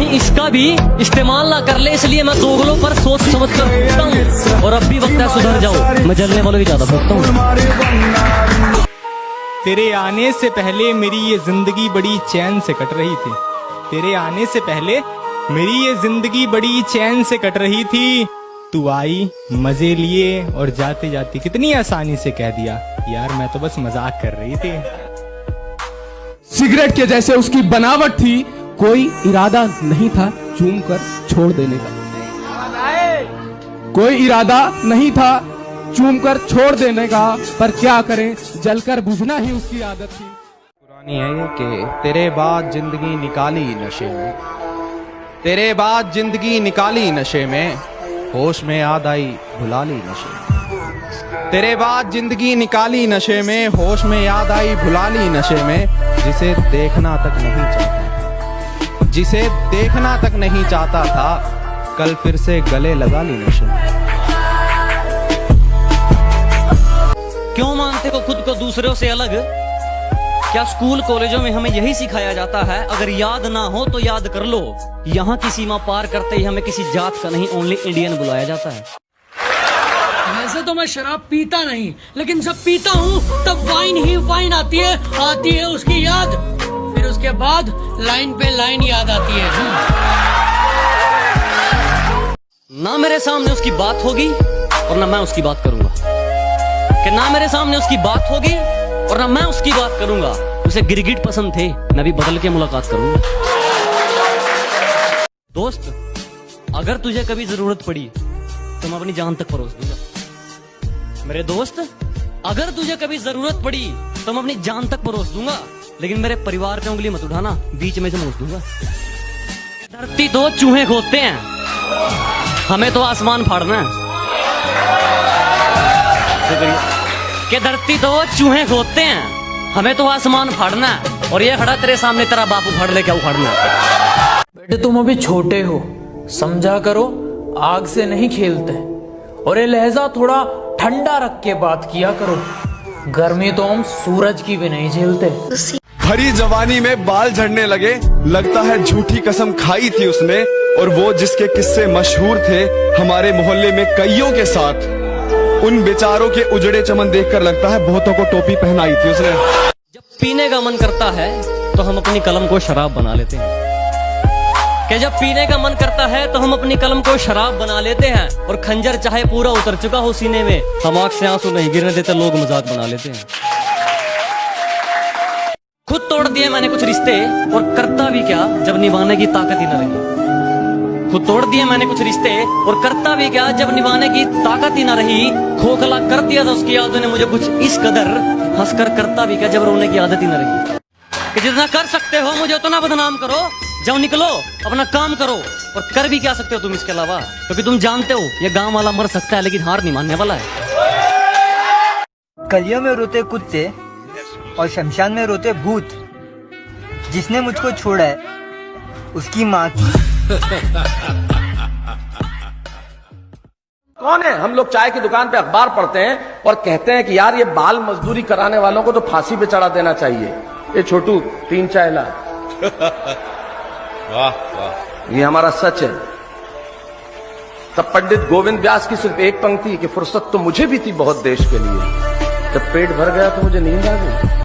कहीं इसका भी इस्तेमाल ना कर ले, इसलिए मैं दोगलों पर सोच समझ कर भूखता हूँ। और अब भी वक्त है सुधर जाओ, मैं जलने वालों की ज्यादा भूखता हूँ। तेरे आने से पहले मेरी ये जिंदगी बड़ी चैन से कट रही थी। तेरे आने से पहले मेरी ये जिंदगी बड़ी चैन से कट रही थी। तू आई, मजे लिए और जाते जाते कितनी आसानी से कह दिया यार मैं तो बस मजाक कर रही थी। सिगरेट के जैसे उसकी बनावट थी, कोई इरादा नहीं था चूम कर छोड़ देने का। कोई इरादा नहीं था चूम कर छोड़ देने का, पर क्या करें जलकर बुझना ही उसकी आदत थी। पुरानी है ये कि तेरे बाद जिंदगी निकाली नशे में, तेरे बाद जिंदगी निकाली नशे में, होश में याद आई भुला ली नशे में। तेरे बाद जिंदगी निकाली नशे में, होश में याद आई भुला ली नशे में। जिसे देखना तक नहीं चाहता, जिसे देखना तक नहीं चाहता था, कल फिर से गले लगा ली नशे में। क्यों मानते हो खुद को दूसरों से अलग? क्या स्कूल कॉलेजों में हमें यही सिखाया जाता है, अगर याद ना हो तो याद कर लो? यहाँ की सीमा पार करते ही हमें किसी जात का नहीं, ओनली इंडियन बुलाया जाता है। वैसे तो मैं शराब पीता नहीं, लेकिन जब पीता हूँ तब वाइन ही वाइन आती है उसकी याद, फिर उसके बाद लाइन पे लाइन याद आती है। ना मेरे सामने उसकी बात होगी और ना मैं उसकी बात करूंगा, कि ना मेरे सामने उसकी बात होगी और ना मैं उसकी बात करूंगा। उसे गिरगिट पसंद थे, मैं भी बदल के मुलाकात करूंगा। दोस्त, अगर तुझे कभी जरूरत पड़ी तो मैं अपनी जान तक परोस दूंगा। मेरे दोस्त, अगर तुझे कभी जरूरत पड़ी तो मैं अपनी जान तक परोस दूंगा, लेकिन मेरे परिवार पे उंगली मत उठाना, बीच में से मोच दूंगा। धरती तो चूहे खोदते हैं, हमें तो आसमान फाड़ना है। कि धरती तो चूहे खोदते हैं, हमें तो आसमान फाड़ना है। और ये खड़ा तेरे सामने, तेरा बाप उखाड़ ले, क्या उखाड़ना है? बेटे तुम अभी छोटे हो, समझा करो, आग से नहीं खेलते। और ये लहजा थोड़ा ठंडा रख के बात किया करो, गर्मी तो हम सूरज की भी नहीं झेलते। भरी जवानी में बाल झड़ने लगे, लगता है झूठी कसम खाई थी उसने। और वो जिसके किस्से मशहूर थे हमारे मोहल्ले में कईयों के साथ, उन बेचारों के उजड़े चमन देखकर लगता है बहुतों को टोपी पहनाई थी उसने। जब पीने का मन करता है तो हम अपनी कलम को शराब बना लेते हैं। कि जब पीने का मन करता है तो हम अपनी कलम को शराब बना लेते हैं। और खंजर चाहे पूरा उतर चुका हो सीने में, हम आंख से आंसू नहीं गिरने देते, लोग मजाक बना लेते हैं। खुद तोड़ दिए मैंने कुछ रिश्ते, और करता भी क्या जब निभाने की ताकत ही न रही। खुद तोड़ दिए मैंने कुछ रिश्ते, और करता भी क्या जब निभाने की ताकत ही न रही। खोखला कर दिया था उसकी यादों ने मुझे कुछ इस कदर, हंसकर करता भी क्या जब रोने की आदत ही न रही। कि जितना कर सकते हो मुझे उतना बदनाम करो, जाओ निकलो अपना काम करो। और कर भी क्या सकते हो तुम इसके अलावा? क्योंकि तुम जानते हो ये गांव वाला मर सकता है, लेकिन हार नहीं मानने वाला है। गलियों में रोते कुत्ते और शमशान में रोते भूत। जिसने मुझको छोड़ा है उसकी माँ की। कौन है? हम लोग चाय की दुकान पे अखबार पढ़ते हैं और कहते हैं कि यार ये बाल मजदूरी कराने वालों को तो फांसी पे चढ़ा देना चाहिए। ये छोटू 3 चाय ला। वाह वाह, ये हमारा सच है। तब पंडित गोविंद व्यास की सिर्फ एक पंक्ति कि फुर्सत तो मुझे भी थी बहुत देश के लिए। जब पेट भर गया तो मुझे नींद आ गई।